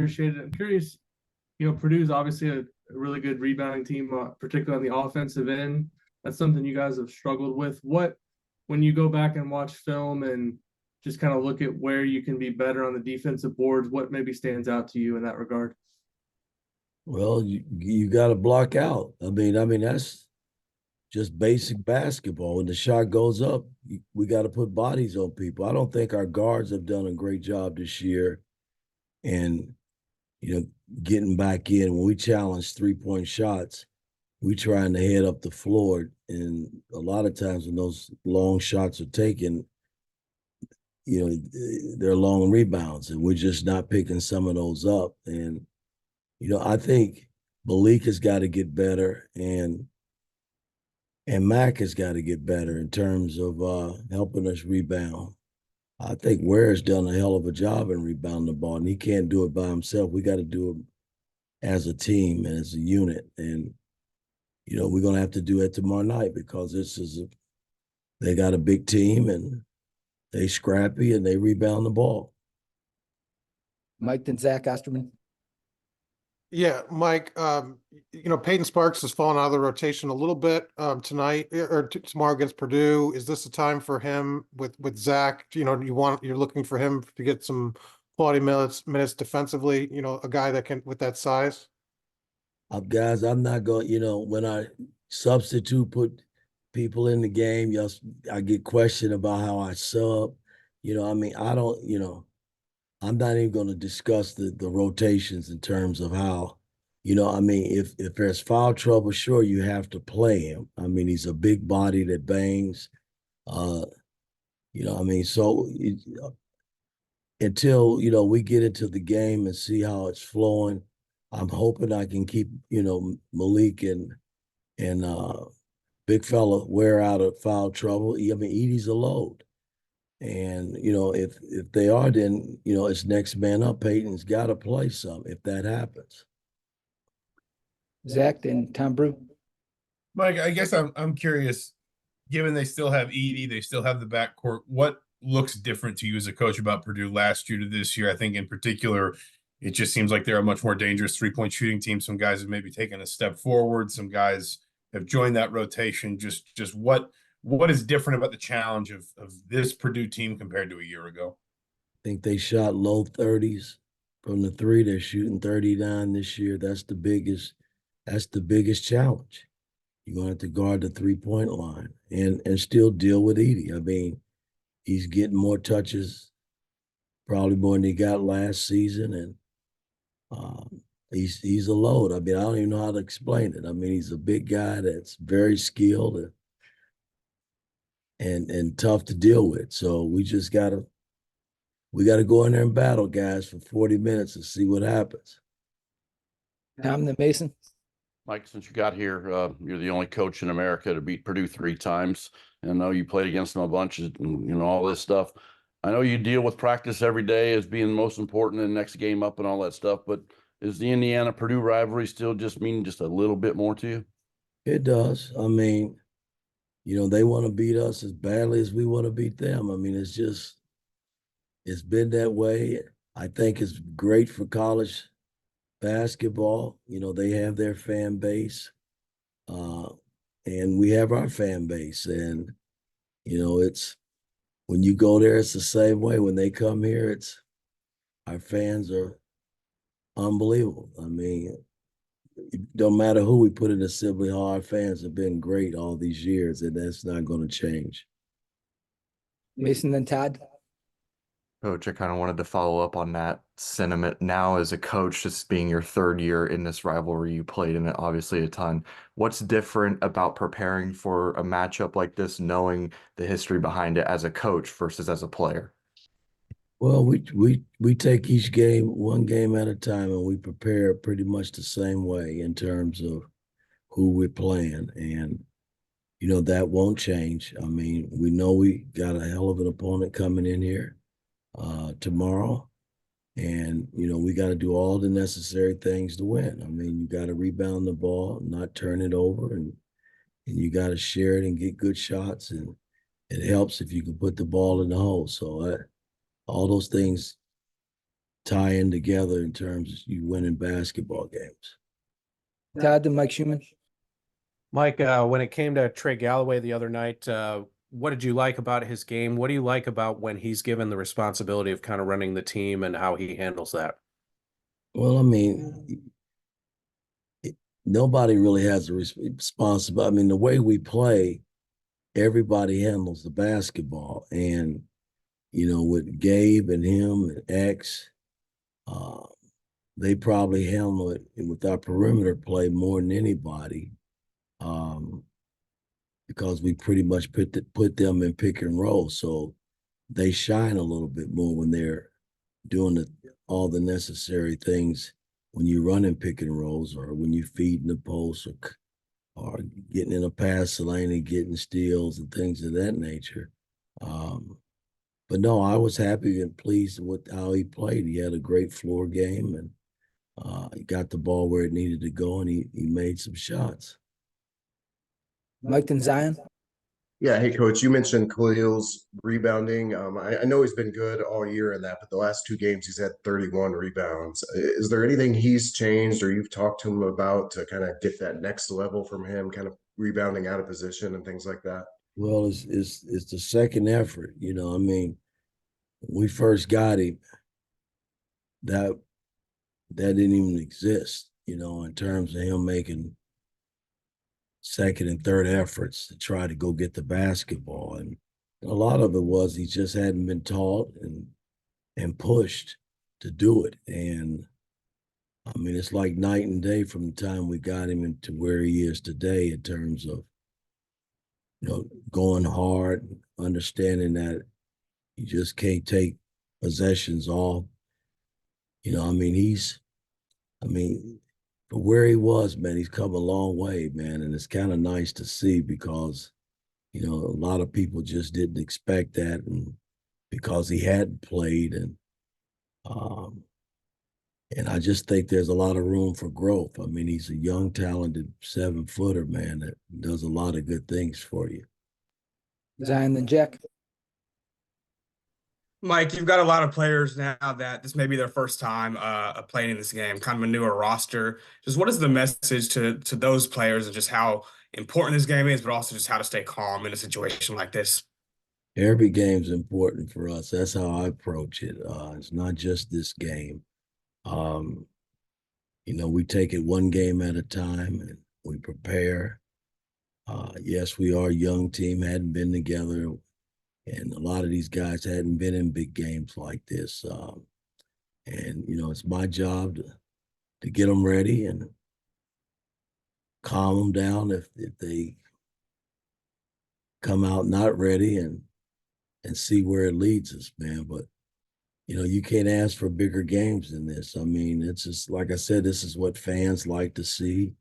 appreciate it. I'm curious, Purdue's obviously a really good rebounding team, particularly on the offensive end. That's something you guys have struggled with. When you go back and watch film and just kind of look at where you can be better on the defensive boards, what maybe stands out to you in that regard? Well, you got to block out. I mean that's just basic basketball. When the shot goes up, we got to put bodies on people. I don't think our guards have done a great job this year, and you know, getting back in when we challenge 3-point shots, we trying to head up the floor, and a lot of times when those long shots are taken, they're long rebounds, and we're just not picking some of those up. And I think Malik has got to get better, and Mac has got to get better in terms of helping us rebound. I think Ware's done a hell of a job in rebounding the ball, and he can't do it by himself. We got to do it as a team and as a unit. And, we're going to have to do it tomorrow night because they got a big team and they scrappy and they rebound the ball. Mike, then Zach Osterman. Yeah, Mike, Peyton Sparks has fallen out of the rotation a little bit tonight or tomorrow against Purdue. Is this a time for him with Zach? You're looking for him to get some quality minutes defensively, a guy that can with that size? Guys, I'm not going, when I substitute put people in the game, I get questioned about how I sub. I don't, I'm not even going to discuss the rotations in terms of how, if there's foul trouble, sure, you have to play him. He's a big body that bangs. Until, we get into the game and see how it's flowing, I'm hoping I can keep, Malik and big fella Ware out of foul trouble. Edie's a load. And, if they are, then, it's next man up. Peyton's got to play some if that happens. Zach, then Tom Brew. Mike, I guess I'm curious, given they still have Edie, they still have the backcourt, what looks different to you as a coach about Purdue last year to this year? I think in particular, it just seems like they're a much more dangerous three-point shooting team. Some guys have maybe taken a step forward. Some guys have joined that rotation. Just what is different about the challenge of this Purdue team compared to a year ago? I think they shot low 30s from the three. They're shooting 39 this year. That's the biggest challenge. You're going to have to guard the 3-point line and still deal with Edie. He's getting more touches, probably more than he got last season, and he's a load. I don't even know how to explain it. He's a big guy that's very skilled and tough to deal with. So we gotta go in there and battle, guys, for 40 minutes and see what happens. Tom, then Mason. Mike, since you got here, you're the only coach in America to beat Purdue 3 times. And I know you played against them a bunch and all this stuff. I know you deal with practice every day as being the most important in the next game up and all that stuff, but is the Indiana-Purdue rivalry still just mean just a little bit more to you? It does. They want to beat us as badly as we want to beat them. It's been that way. I think it's great for college basketball. They have their fan base, and we have our fan base. And, it's when you go there, it's the same way. When they come here, our fans are unbelievable. It don't matter who we put in Assembly Hall, our fans have been great all these years, and that's not going to change. Mason, then Todd. Coach, I kind of wanted to follow up on that sentiment. Now, as a coach, just being your 3rd year in this rivalry, you played in it obviously a ton. What's different about preparing for a matchup like this, knowing the history behind it as a coach versus as a player? Well, we take each game one game at a time, and we prepare pretty much the same way in terms of who we're playing, and that won't change. We know we got a hell of an opponent coming in here tomorrow, and we got to do all the necessary things to win. You got to rebound the ball, not turn it over, and you got to share it and get good shots, and it helps if you can put the ball in the hole. So all those things tie in together in terms of you winning basketball games. Todd and Mike Schumann. Mike, when it came to Trey Galloway the other night, what did you like about his game? What do you like about when he's given the responsibility of kind of running the team and how he handles that? Well, I mean, nobody really has a responsibility. I mean, the way we play, everybody handles the basketball. And, with Gabe and him and X, they probably handle it with our perimeter play more than anybody, because we pretty much put them in pick and roll. So they shine a little bit more when they're doing all the necessary things when you're running pick and rolls, or when you're feeding the post, or getting in a pass lane and getting steals and things of that nature. But no, I was happy and pleased with how he played. He had a great floor game, and he got the ball where it needed to go, and he made some shots. Mike and Zion. Yeah, hey coach, you mentioned Khalil's rebounding. I know he's been good all year in that, but the last 2 games he's had 31 rebounds. Is there anything he's changed or you've talked to him about to kind of get that next level from him, kind of rebounding out of position and things like that? Well, it's the second effort. I mean, when we first got him, that didn't even exist, in terms of him making second and third efforts to try to go get the basketball. And a lot of it was he just hadn't been taught and pushed to do it. And I mean, it's like night and day from the time we got him into where he is today in terms of, going hard, understanding that you just can't take possessions off. I mean, for where he was, man, he's come a long way, man. And it's kind of nice to see because, a lot of people just didn't expect that, and because he hadn't played. And I just think there's a lot of room for growth. I mean, he's a young, talented 7-footer, man, that does a lot of good things for you. Zion and Jack. Mike, you've got a lot of players now that this may be their first time playing in this game, kind of a newer roster. Just what is the message to those players, and just how important this game is, but also just how to stay calm in a situation like this? Every game's important for us. That's how I approach it. It's not just this game. We take it one game at a time, and we prepare. Yes, we are a young team, hadn't been together, and a lot of these guys hadn't been in big games like this. And it's my job to get them ready and calm them down if they come out not ready, and see where it leads us, man. But you can't ask for bigger games than this. I mean, it's just like I said, this is what fans like to see.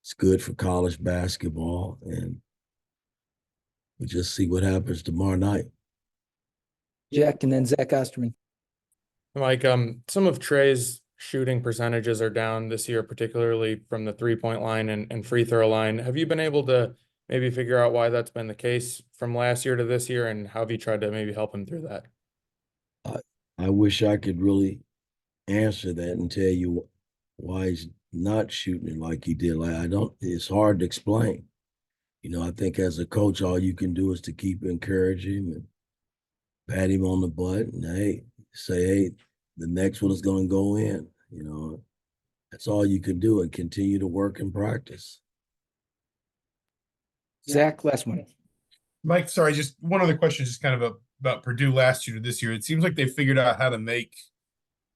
It's good for college basketball, and we just see what happens tomorrow night. Jack and then Zach Osterman. Mike, some of Trey's shooting percentages are down this year, particularly from the 3-point line and free throw line. Have you been able to maybe figure out why that's been the case from last year to this year, and how have you tried to maybe help him through that? I wish I could really answer that and tell you why he's not shooting it like he did. It's hard to explain. I think as a coach, all you can do is to keep encouraging him and pat him on the butt and say, the next one is going to go in. That's all you can do, and continue to work and practice. Zach, last one. Mike, sorry, just one other question, just kind of about Purdue last year to this year. It seems like they figured out how to make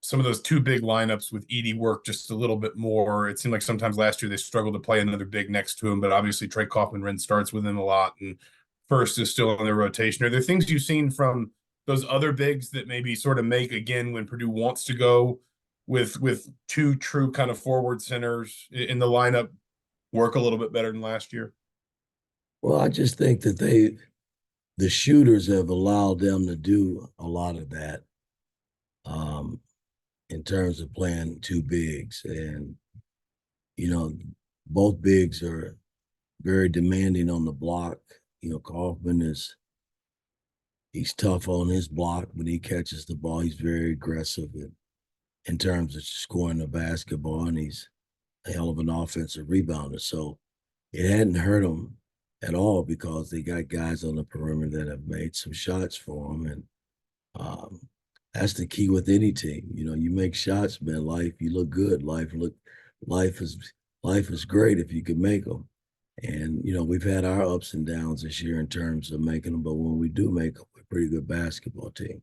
some of those 2 big lineups with Edey work just a little bit more. It seemed like sometimes last year they struggled to play another big next to him, but obviously Trey Kaufman-Renn starts with him a lot, and First is still on their rotation. Are there things you've seen from those other bigs that maybe sort of make, again, when Purdue wants to go with 2 true kind of forward centers in the lineup, work a little bit better than last year? Well, I just think that the shooters have allowed them to do a lot of that in terms of playing 2 bigs. And, both bigs are very demanding on the block. Kaufman he's tough on his block. When he catches the ball, he's very aggressive. And in terms of scoring the basketball, and he's a hell of an offensive rebounder. So it hadn't hurt him at all because they got guys on the perimeter that have made some shots for him. And that's the key with any team. You know, you make shots, man. You look good. Life is great if you can make them. And, you know, we've had our ups and downs this year in terms of making them, but when we do make them, we're a pretty good basketball team.